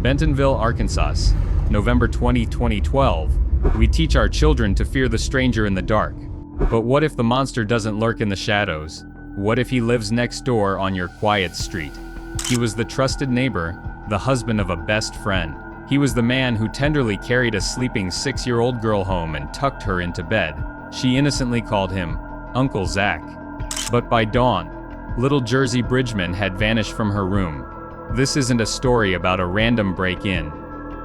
Bentonville, Arkansas, November 20, 2012. We teach our children to fear the stranger in the dark. But what if the monster doesn't lurk in the shadows? What if he lives next door on your quiet street? He was the trusted neighbor, the husband of a best friend. He was the man who tenderly carried a sleeping 6-year-old girl home and tucked her into bed. She innocently called him Uncle Zach. But by dawn, little Jersey Bridgeman had vanished from her room. This isn't a story about a random break-in.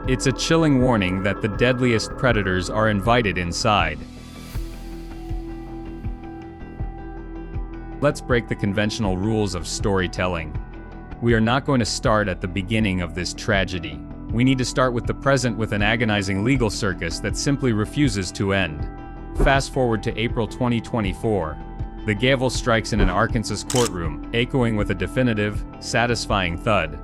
It's a chilling warning that the deadliest predators are invited inside. Let's break the conventional rules of storytelling. We are not going to start at the beginning of this tragedy. We need to start with the present with an agonizing legal circus that simply refuses to end. Fast forward to April 2024. The gavel strikes in an Arkansas courtroom, echoing with a definitive, satisfying thud.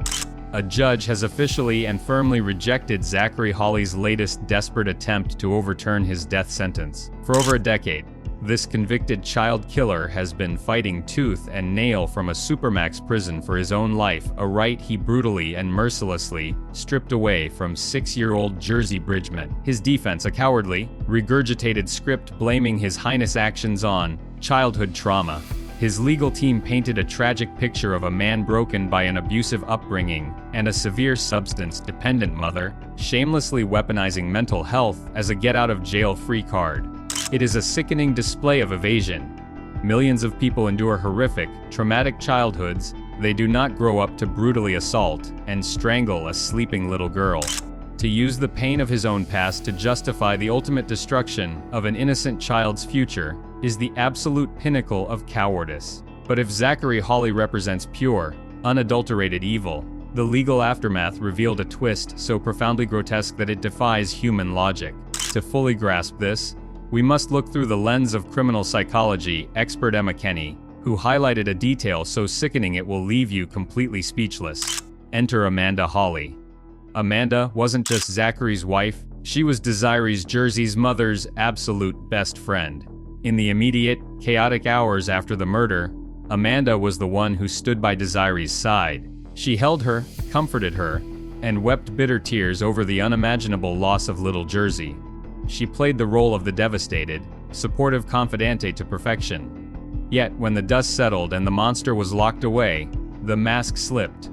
A judge has officially and firmly rejected Zachary Hawley's latest desperate attempt to overturn his death sentence. For over a decade, this convicted child killer has been fighting tooth and nail from a supermax prison for his own life, a right he brutally and mercilessly stripped away from 6-year-old Jersey Bridgeman. His defense, a cowardly, regurgitated script blaming His Highness' actions on childhood trauma. His legal team painted a tragic picture of a man broken by an abusive upbringing and a severe substance-dependent mother, shamelessly weaponizing mental health as a get-out-of-jail-free card. It is a sickening display of evasion. Millions of people endure horrific, traumatic childhoods. They do not grow up to brutally assault and strangle a sleeping little girl. To use the pain of his own past to justify the ultimate destruction of an innocent child's future is the absolute pinnacle of cowardice. But if Zachary Hawley represents pure, unadulterated evil, the legal aftermath revealed a twist so profoundly grotesque that it defies human logic. To fully grasp this, we must look through the lens of criminal psychology expert Emma Kenny, who highlighted a detail so sickening it will leave you completely speechless. Enter Amanda Hawley. Amanda wasn't just Zachary's wife, she was Desiree's Jersey's mother's absolute best friend. In the immediate, chaotic hours after the murder, Amanda was the one who stood by Desiree's side. She held her, comforted her, and wept bitter tears over the unimaginable loss of little Jersey. She played the role of the devastated, supportive confidante to perfection. Yet, when the dust settled and the monster was locked away, the mask slipped.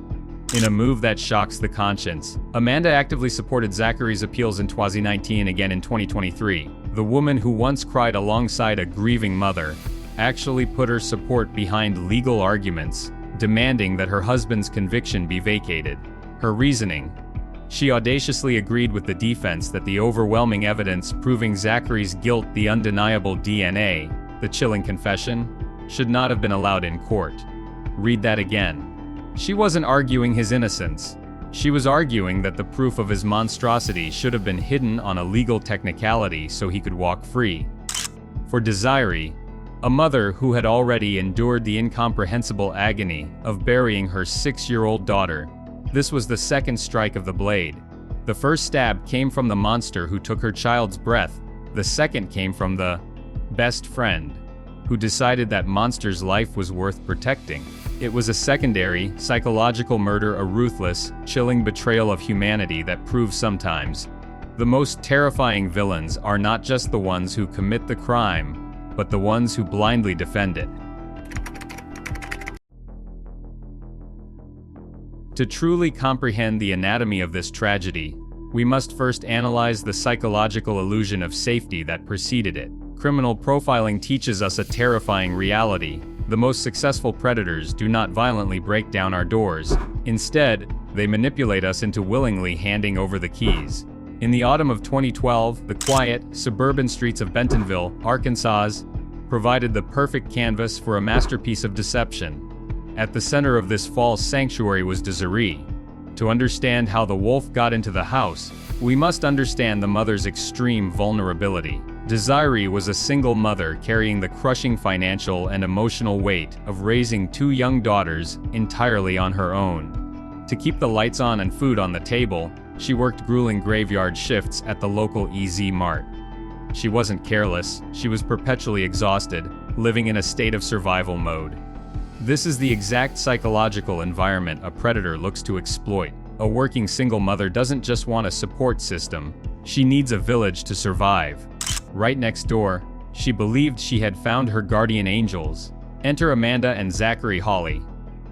In a move that shocks the conscience, Amanda actively supported Zachary's appeals in 2019 again in 2023. The woman who once cried alongside a grieving mother actually put her support behind legal arguments, demanding that her husband's conviction be vacated. Her reasoning: she audaciously agreed with the defense that the overwhelming evidence proving Zachary's guilt, the undeniable DNA, the chilling confession, should not have been allowed in court. Read that again. She wasn't arguing his innocence. She was arguing that the proof of his monstrosity should have been hidden on a legal technicality so he could walk free. For Desiree, a mother who had already endured the incomprehensible agony of burying her 6-year-old daughter, this was the second strike of the blade. The first stab came from the monster who took her child's breath. The second came from the best friend who decided that monster's life was worth protecting. It was a secondary, psychological murder, a ruthless, chilling betrayal of humanity that proves sometimes the most terrifying villains are not just the ones who commit the crime, but the ones who blindly defend it. To truly comprehend the anatomy of this tragedy, we must first analyze the psychological illusion of safety that preceded it. Criminal profiling teaches us a terrifying reality. The most successful predators do not violently break down our doors. Instead, they manipulate us into willingly handing over the keys. In the autumn of 2012, the quiet, suburban streets of Bentonville, Arkansas, provided the perfect canvas for a masterpiece of deception. At the center of this false sanctuary was Desiree. To understand how the wolf got into the house, we must understand the mother's extreme vulnerability. Desiree was a single mother carrying the crushing financial and emotional weight of raising 2 young daughters entirely on her own. To keep the lights on and food on the table, she worked grueling graveyard shifts at the local EZ Mart. She wasn't careless, she was perpetually exhausted, living in a state of survival mode. This is the exact psychological environment a predator looks to exploit. A working single mother doesn't just want a support system, she needs a village to survive. Right next door, she believed she had found her guardian angels. Enter Amanda and Zachary Hawley.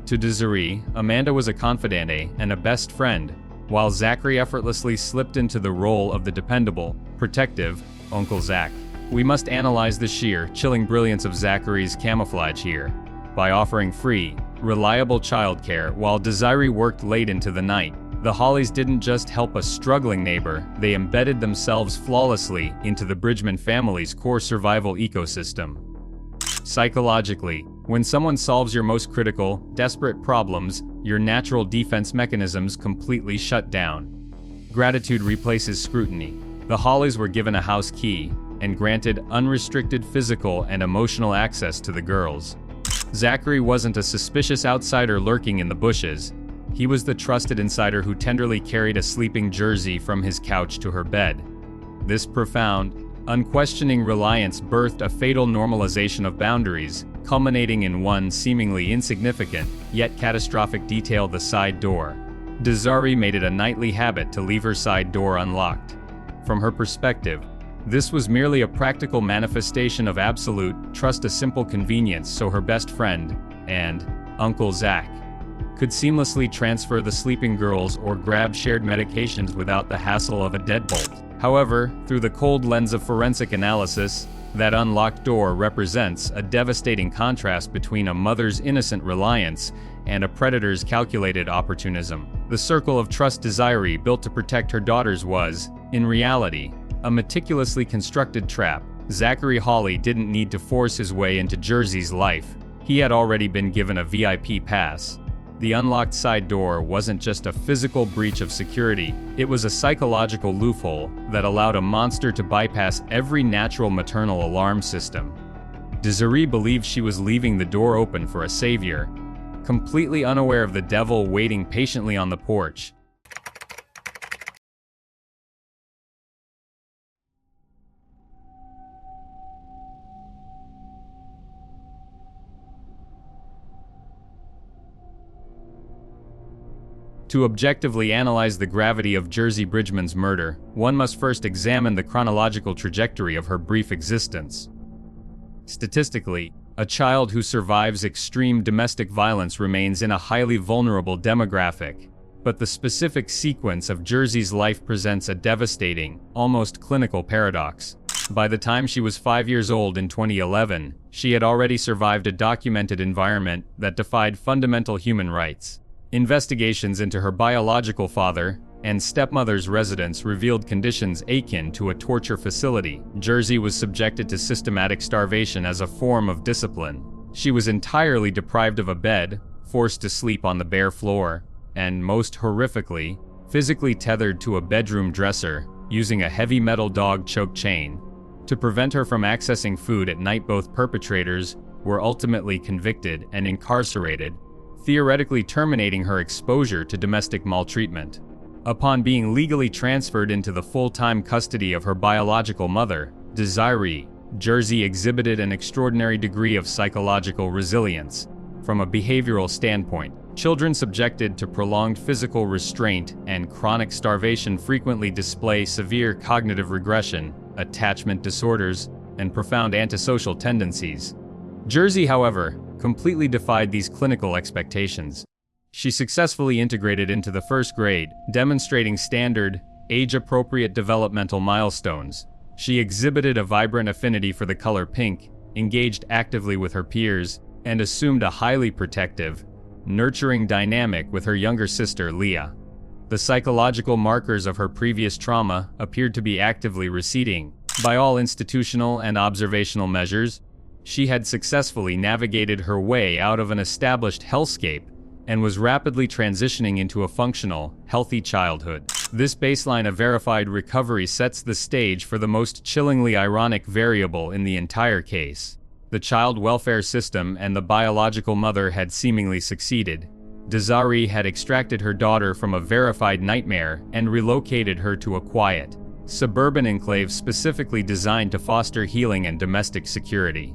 To Desiree, Amanda was a confidante and a best friend, while Zachary effortlessly slipped into the role of the dependable, protective Uncle Zach. We must analyze the sheer, chilling brilliance of Zachary's camouflage here. By offering free, reliable childcare while Desiree worked late into the night, the Hawleys didn't just help a struggling neighbor, they embedded themselves flawlessly into the Bridgeman family's core survival ecosystem. Psychologically, when someone solves your most critical, desperate problems, your natural defense mechanisms completely shut down. Gratitude replaces scrutiny. The Hawleys were given a house key and granted unrestricted physical and emotional access to the girls. Zachary wasn't a suspicious outsider lurking in the bushes. He was the trusted insider who tenderly carried a sleeping Jersey from his couch to her bed. This profound, unquestioning reliance birthed a fatal normalization of boundaries, culminating in one seemingly insignificant, yet catastrophic detail: the side door. Desiree made it a nightly habit to leave her side door unlocked. From her perspective, this was merely a practical manifestation of absolute trust, a simple convenience so her best friend and Uncle Zach could seamlessly transfer the sleeping girls or grab shared medications without the hassle of a deadbolt. However, through the cold lens of forensic analysis, that unlocked door represents a devastating contrast between a mother's innocent reliance and a predator's calculated opportunism. The circle of trust Desiree built to protect her daughters was, in reality, a meticulously constructed trap. Zachary Hawley didn't need to force his way into Jersey's life. He had already been given a VIP pass. The unlocked side door wasn't just a physical breach of security, it was a psychological loophole that allowed a monster to bypass every natural maternal alarm system. Desiree believed she was leaving the door open for a savior, completely unaware of the devil waiting patiently on the porch. To objectively analyze the gravity of Jersey Bridgeman's murder, one must first examine the chronological trajectory of her brief existence. Statistically, a child who survives extreme domestic violence remains in a highly vulnerable demographic, but the specific sequence of Jersey's life presents a devastating, almost clinical paradox. By the time she was 5 years old in 2011, she had already survived a documented environment that defied fundamental human rights. Investigations into her biological father and stepmother's residence revealed conditions akin to a torture facility. Jersey was subjected to systematic starvation as a form of discipline. She was entirely deprived of a bed, forced to sleep on the bare floor, and most horrifically, physically tethered to a bedroom dresser, using a heavy metal dog-choke chain. To prevent her from accessing food at night, both perpetrators were ultimately convicted and incarcerated, theoretically terminating her exposure to domestic maltreatment. Upon being legally transferred into the full-time custody of her biological mother, Desiree, Jersey exhibited an extraordinary degree of psychological resilience. From a behavioral standpoint, children subjected to prolonged physical restraint and chronic starvation frequently display severe cognitive regression, attachment disorders, and profound antisocial tendencies. Jersey, however, completely defied these clinical expectations. She successfully integrated into the first grade, demonstrating standard, age-appropriate developmental milestones. She exhibited a vibrant affinity for the color pink, engaged actively with her peers, and assumed a highly protective, nurturing dynamic with her younger sister, Leah. The psychological markers of her previous trauma appeared to be actively receding. By all institutional and observational measures, she had successfully navigated her way out of an established hellscape and was rapidly transitioning into a functional, healthy childhood. This baseline of verified recovery sets the stage for the most chillingly ironic variable in the entire case. The child welfare system and the biological mother had seemingly succeeded. Desiree had extracted her daughter from a verified nightmare and relocated her to a quiet, suburban enclave specifically designed to foster healing and domestic security.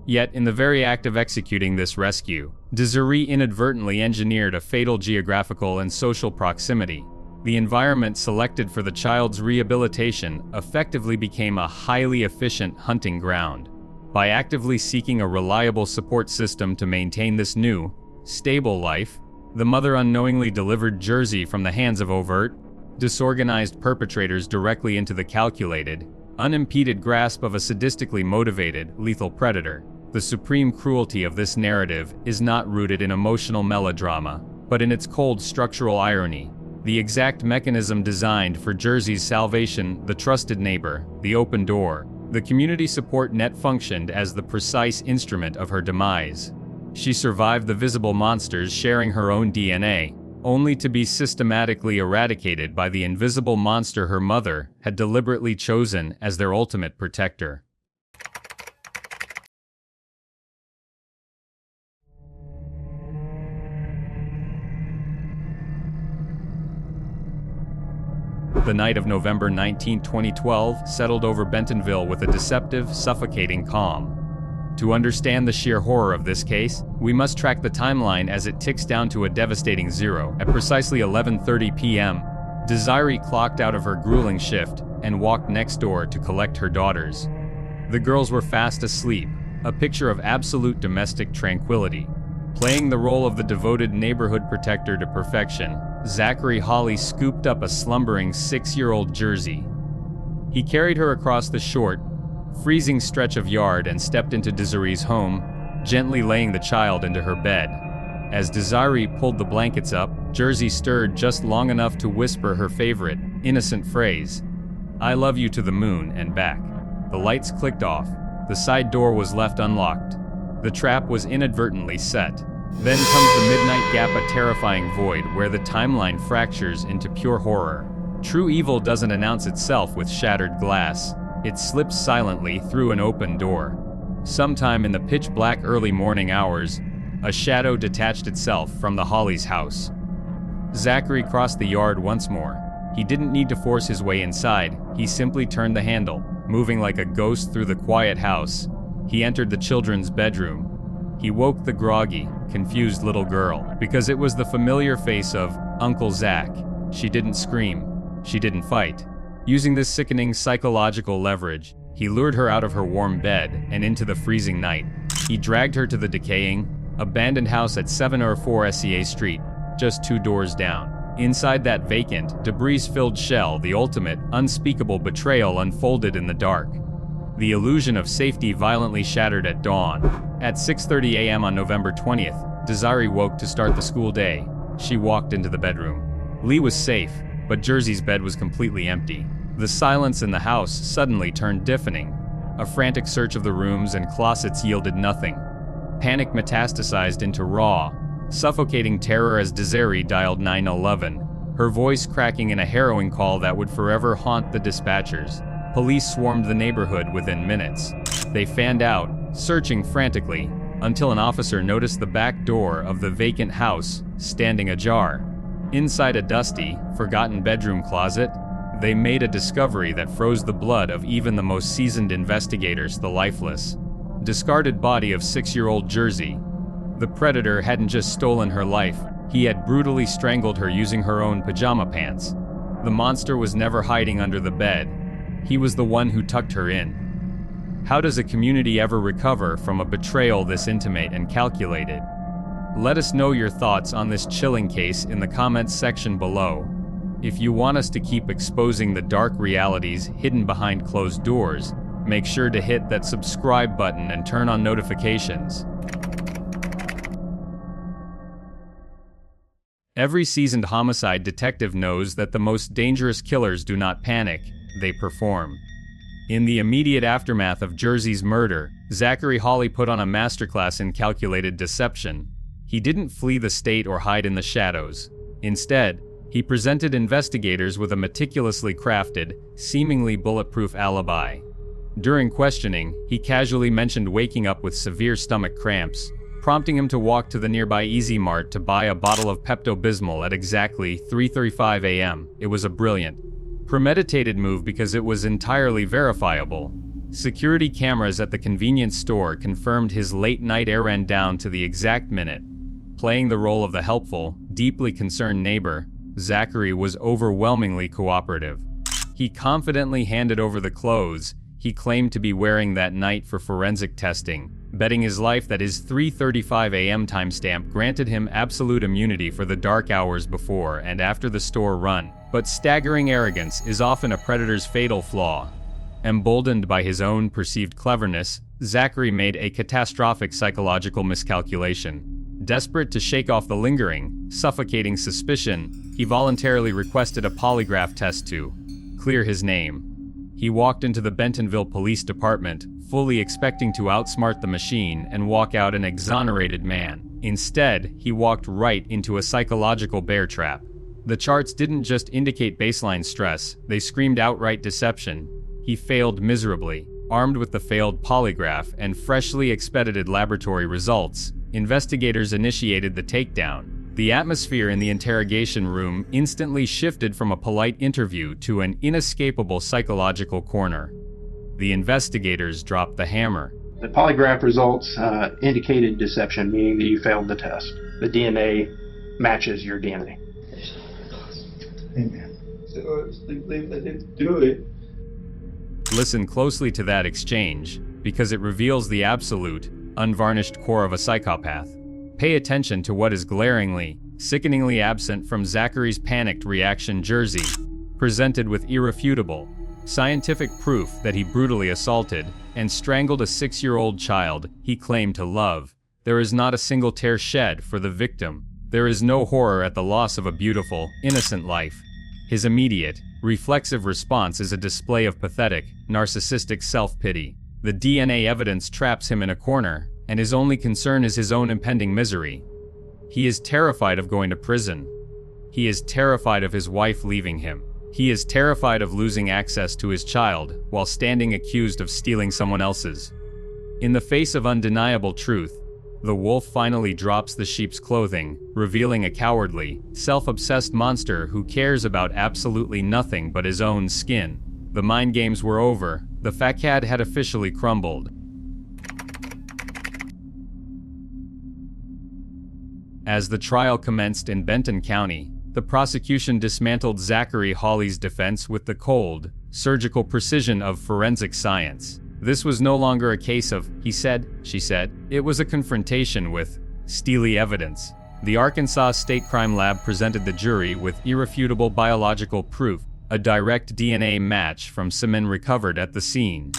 Yet, in the very act of executing this rescue, Desiree inadvertently engineered a fatal geographical and social proximity. The environment selected for the child's rehabilitation effectively became a highly efficient hunting ground. By actively seeking a reliable support system to maintain this new, stable life, the mother unknowingly delivered Jersey from the hands of overt, disorganized perpetrators directly into the calculated, unimpeded grasp of a sadistically motivated, lethal predator. The supreme cruelty of this narrative is not rooted in emotional melodrama, but in its cold structural irony. The exact mechanism designed for Jersey's salvation, the trusted neighbor, the open door, the community support net functioned as the precise instrument of her demise. She survived the visible monsters sharing her own DNA, only to be systematically eradicated by the invisible monster her mother had deliberately chosen as their ultimate protector. The night of November 19, 2012 settled over Bentonville with a deceptive, suffocating calm. To understand the sheer horror of this case, we must track the timeline as it ticks down to a devastating zero. At precisely 11:30 p.m., Desiree clocked out of her grueling shift and walked next door to collect her daughters. The girls were fast asleep, a picture of absolute domestic tranquility. Playing the role of the devoted neighborhood protector to perfection, Zachary Hawley scooped up a slumbering 6-year-old Jersey. He carried her across the short, freezing stretch of yard and stepped into Desiree's home, gently laying the child into her bed. As Desiree pulled the blankets up, Jersey stirred just long enough to whisper her favorite, innocent phrase, "I love you to the moon and back." The lights clicked off. The side door was left unlocked. The trap was inadvertently set. Then comes the midnight gap, a terrifying void where the timeline fractures into pure horror. True evil doesn't announce itself with shattered glass. It slips silently through an open door. Sometime in the pitch-black early morning hours, a shadow detached itself from the Hawleys' house. Zachary crossed the yard once more. He didn't need to force his way inside, he simply turned the handle, moving like a ghost through the quiet house. He entered the children's bedroom. He woke the groggy, confused little girl, because it was the familiar face of Uncle Zach. She didn't scream. She didn't fight. Using this sickening psychological leverage, he lured her out of her warm bed and into the freezing night. He dragged her to the decaying, abandoned house at 704 SEA Street, just 2 doors down. Inside that vacant, debris-filled shell, the ultimate, unspeakable betrayal unfolded in the dark. The illusion of safety violently shattered at dawn. At 6:30 a.m. on November 20th, Desiree woke to start the school day. She walked into the bedroom. Lee was safe, but Jersey's bed was completely empty. The silence in the house suddenly turned deafening. A frantic search of the rooms and closets yielded nothing. Panic metastasized into raw, suffocating terror as Desiree dialed 911, her voice cracking in a harrowing call that would forever haunt the dispatchers. Police swarmed the neighborhood within minutes. They fanned out, searching frantically, until an officer noticed the back door of the vacant house standing ajar. Inside a dusty, forgotten bedroom closet, they made a discovery that froze the blood of even the most seasoned investigators. The lifeless, discarded body of 6-year-old Jersey. The predator hadn't just stolen her life, he had brutally strangled her using her own pajama pants. The monster was never hiding under the bed. He was the one who tucked her in. How does a community ever recover from a betrayal this intimate and calculated? Let us know your thoughts on this chilling case in the comments section below. If you want us to keep exposing the dark realities hidden behind closed doors, make sure to hit that subscribe button and turn on notifications. Every seasoned homicide detective knows that the most dangerous killers do not panic, they perform. In the immediate aftermath of Jersey's murder, Zachary Hawley put on a masterclass in calculated deception. He didn't flee the state or hide in the shadows. Instead, he presented investigators with a meticulously crafted, seemingly bulletproof alibi. During questioning, he casually mentioned waking up with severe stomach cramps, prompting him to walk to the nearby Easy Mart to buy a bottle of Pepto-Bismol at exactly 3:35 a.m. It was a brilliant, premeditated move because it was entirely verifiable. Security cameras at the convenience store confirmed his late-night errand down to the exact minute. Playing the role of the helpful, deeply concerned neighbor, Zachary was overwhelmingly cooperative. He confidently handed over the clothes he claimed to be wearing that night for forensic testing, betting his life that his 3:35 a.m. timestamp granted him absolute immunity for the dark hours before and after the store run. But staggering arrogance is often a predator's fatal flaw. Emboldened by his own perceived cleverness, Zachary made a catastrophic psychological miscalculation. Desperate to shake off the lingering, suffocating suspicion, he voluntarily requested a polygraph test to clear his name. He walked into the Bentonville Police Department, fully expecting to outsmart the machine and walk out an exonerated man. Instead, he walked right into a psychological bear trap. The charts didn't just indicate baseline stress, they screamed outright deception. He failed miserably. Armed with the failed polygraph and freshly expedited laboratory results, investigators initiated the takedown. The atmosphere in the interrogation room instantly shifted from a polite interview to an inescapable psychological corner. The investigators dropped the hammer. The polygraph results indicated deception, meaning that you failed the test. The DNA matches your DNA. Amen. So I just believe I didn't do it. Listen closely to that exchange, because it reveals the absolute, unvarnished core of a psychopath. Pay attention to what is glaringly, sickeningly absent from Zachary's panicked reaction. Jersey, presented with irrefutable, scientific proof that he brutally assaulted and strangled a 6-year-old child he claimed to love. There is not a single tear shed for the victim. There is no horror at the loss of a beautiful, innocent life. His immediate, reflexive response is a display of pathetic, narcissistic self-pity. The DNA evidence traps him in a corner, and his only concern is his own impending misery. He is terrified of going to prison. He is terrified of his wife leaving him. He is terrified of losing access to his child while standing accused of stealing someone else's. In the face of undeniable truth, the wolf finally drops the sheep's clothing, revealing a cowardly, self-obsessed monster who cares about absolutely nothing but his own skin. The mind games were over. The facade had officially crumbled. As the trial commenced in Benton County, the prosecution dismantled Zachary Hawley's defense with the cold, surgical precision of forensic science. This was no longer a case of he said, she said. It was a confrontation with steely evidence. The Arkansas State Crime Lab presented the jury with irrefutable biological proof, a direct DNA match from semen recovered at the scene.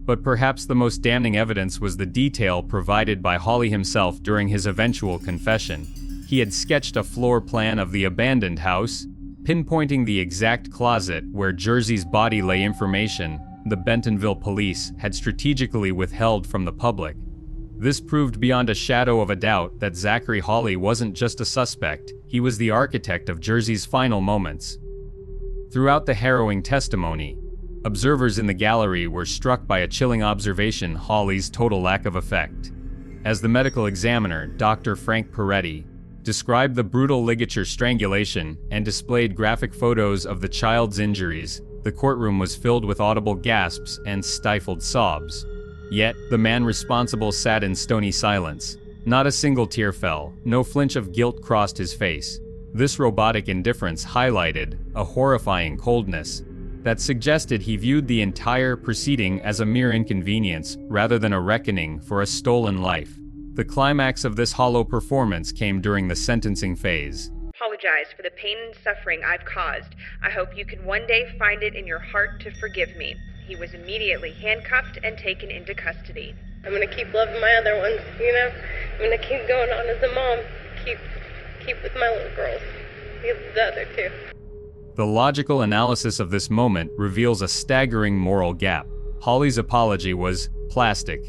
But perhaps the most damning evidence was the detail provided by Hawley himself during his eventual confession. He had sketched a floor plan of the abandoned house, pinpointing the exact closet where Jersey's body lay, information the Bentonville police had strategically withheld from the public. This proved beyond a shadow of a doubt that Zachary Hawley wasn't just a suspect, he was the architect of Jersey's final moments. Throughout the harrowing testimony, observers in the gallery were struck by a chilling observation: Hawley's total lack of effect. As the medical examiner, Dr. Frank Peretti, described the brutal ligature strangulation and displayed graphic photos of the child's injuries, the courtroom was filled with audible gasps and stifled sobs. Yet, the man responsible sat in stony silence. Not a single tear fell, no flinch of guilt crossed his face. This robotic indifference highlighted a horrifying coldness that suggested he viewed the entire proceeding as a mere inconvenience rather than a reckoning for a stolen life. The climax of this hollow performance came during the sentencing phase. Apologize for the pain and suffering I've caused. I hope you can one day find it in your heart to forgive me. He was immediately handcuffed and taken into custody. I'm gonna keep loving my other ones, you know? I'm gonna keep going on as a mom. Keep with my little girls. The other two. The logical analysis of this moment reveals a staggering moral gap. Hawley's apology was plastic,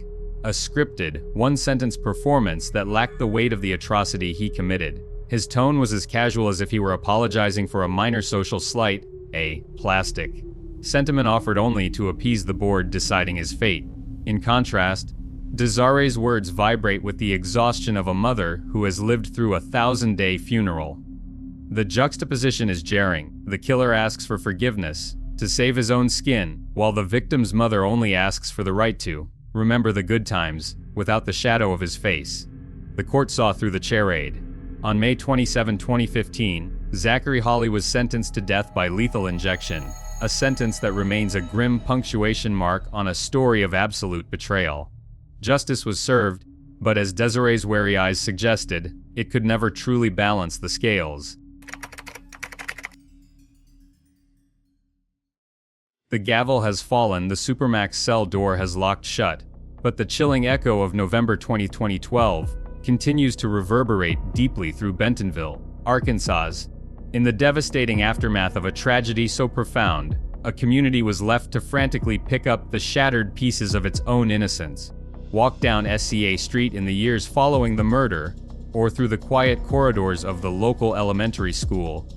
a scripted, one-sentence performance that lacked the weight of the atrocity he committed. His tone was as casual as if he were apologizing for a minor social slight, a plastic sentiment offered only to appease the board deciding his fate. In contrast, Desare's words vibrate with the exhaustion of a mother who has lived through a 1,000-day funeral. The juxtaposition is jarring. The killer asks for forgiveness, to save his own skin, while the victim's mother only asks for the right to remember the good times, without the shadow of his face. The court saw through the charade. On May 27, 2015, Zachary Hawley was sentenced to death by lethal injection, a sentence that remains a grim punctuation mark on a story of absolute betrayal. Justice was served, but as Desiree's wary eyes suggested, it could never truly balance the scales. The gavel has fallen, the Supermax cell door has locked shut, but the chilling echo of November 2012 continues to reverberate deeply through Bentonville, Arkansas. In the devastating aftermath of a tragedy so profound, a community was left to frantically pick up the shattered pieces of its own innocence. Walk down SCA Street in the years following the murder, or through the quiet corridors of the local elementary school,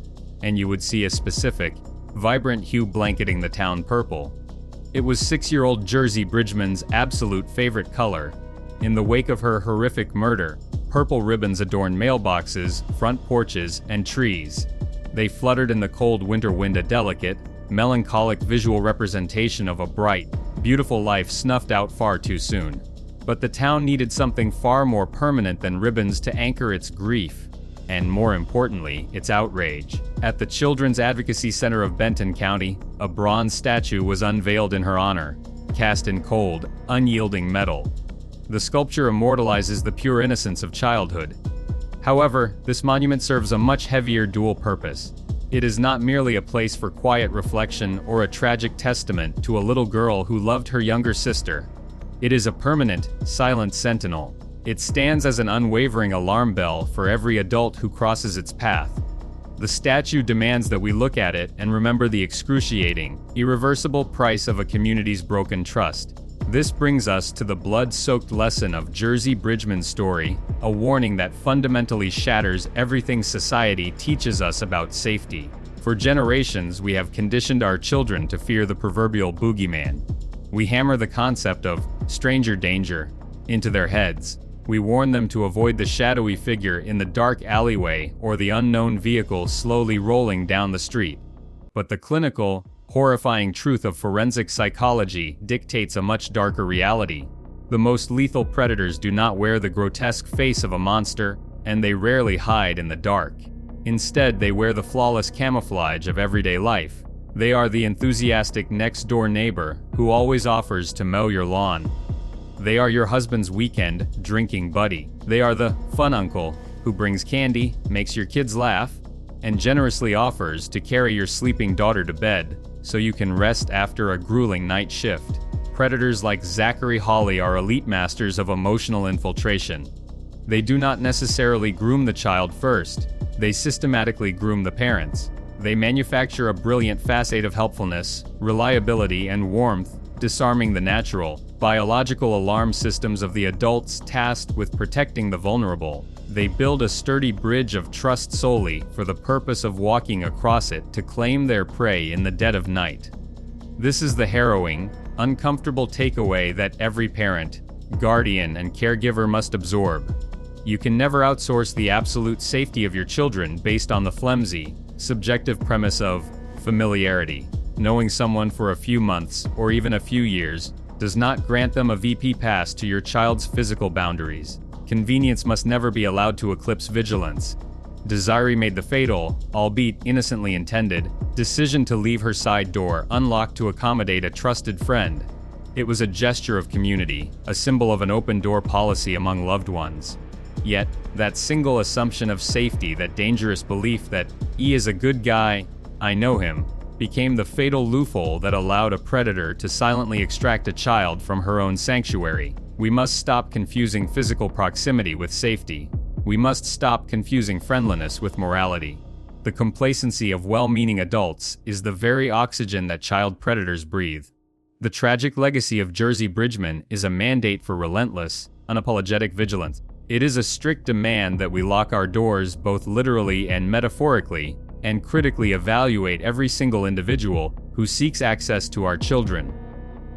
and you would see a specific, vibrant hue blanketing the town purple. It was 6-year-old Jersey Bridgeman's absolute favorite color. In the wake of her horrific murder, purple ribbons adorned mailboxes, front porches, and trees. They fluttered in the cold winter wind, a delicate, melancholic visual representation of a bright, beautiful life snuffed out far too soon. But the town needed something far more permanent than ribbons to anchor its grief, and more importantly, its outrage. At the Children's Advocacy Center of Benton County, a bronze statue was unveiled in her honor, cast in cold, unyielding metal. The sculpture immortalizes the pure innocence of childhood. However, this monument serves a much heavier dual purpose. It is not merely a place for quiet reflection or a tragic testament to a little girl who loved her younger sister. It is a permanent, silent sentinel. It stands as an unwavering alarm bell for every adult who crosses its path. The statue demands that we look at it and remember the excruciating, irreversible price of a community's broken trust. This brings us to the blood-soaked lesson of Jersey Bridgeman's story, a warning that fundamentally shatters everything society teaches us about safety. For generations, we have conditioned our children to fear the proverbial boogeyman. We hammer the concept of stranger danger into their heads. We warn them to avoid the shadowy figure in the dark alleyway or the unknown vehicle slowly rolling down the street. But the clinical, horrifying truth of forensic psychology dictates a much darker reality. The most lethal predators do not wear the grotesque face of a monster, and they rarely hide in the dark. Instead, they wear the flawless camouflage of everyday life. They are the enthusiastic next-door neighbor who always offers to mow your lawn. They are your husband's weekend drinking buddy. They are the fun uncle who brings candy, makes your kids laugh, and generously offers to carry your sleeping daughter to bed so you can rest after a grueling night shift. Predators like Zachary Hawley are elite masters of emotional infiltration. They do not necessarily groom the child first. They systematically groom the parents. They manufacture a brilliant facade of helpfulness, reliability, and warmth, disarming the natural, biological alarm systems of the adults tasked with protecting the vulnerable. They build a sturdy bridge of trust solely for the purpose of walking across it to claim their prey in the dead of night. This is the harrowing, uncomfortable takeaway that every parent, guardian, and caregiver must absorb. You can never outsource the absolute safety of your children based on the flimsy, subjective premise of familiarity. Knowing someone for a few months, or even a few years, does not grant them a VP pass to your child's physical boundaries. Convenience must never be allowed to eclipse vigilance. Desiree made the fatal, albeit innocently intended, decision to leave her side door unlocked to accommodate a trusted friend. It was a gesture of community, a symbol of an open-door policy among loved ones. Yet, that single assumption of safety, that dangerous belief that "he is a good guy, I know him," became the fatal loophole that allowed a predator to silently extract a child from her own sanctuary. We must stop confusing physical proximity with safety. We must stop confusing friendliness with morality. The complacency of well-meaning adults is the very oxygen that child predators breathe. The tragic legacy of Jersey Bridgeman is a mandate for relentless, unapologetic vigilance. It is a strict demand that we lock our doors both literally and metaphorically, and critically evaluate every single individual who seeks access to our children.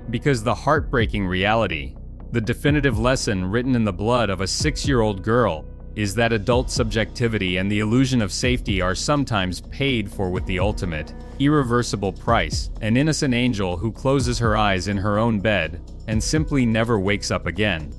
Because the heartbreaking reality, the definitive lesson written in the blood of a 6-year-old girl, is that adult subjectivity and the illusion of safety are sometimes paid for with the ultimate, irreversible price, an innocent angel who closes her eyes in her own bed and simply never wakes up again.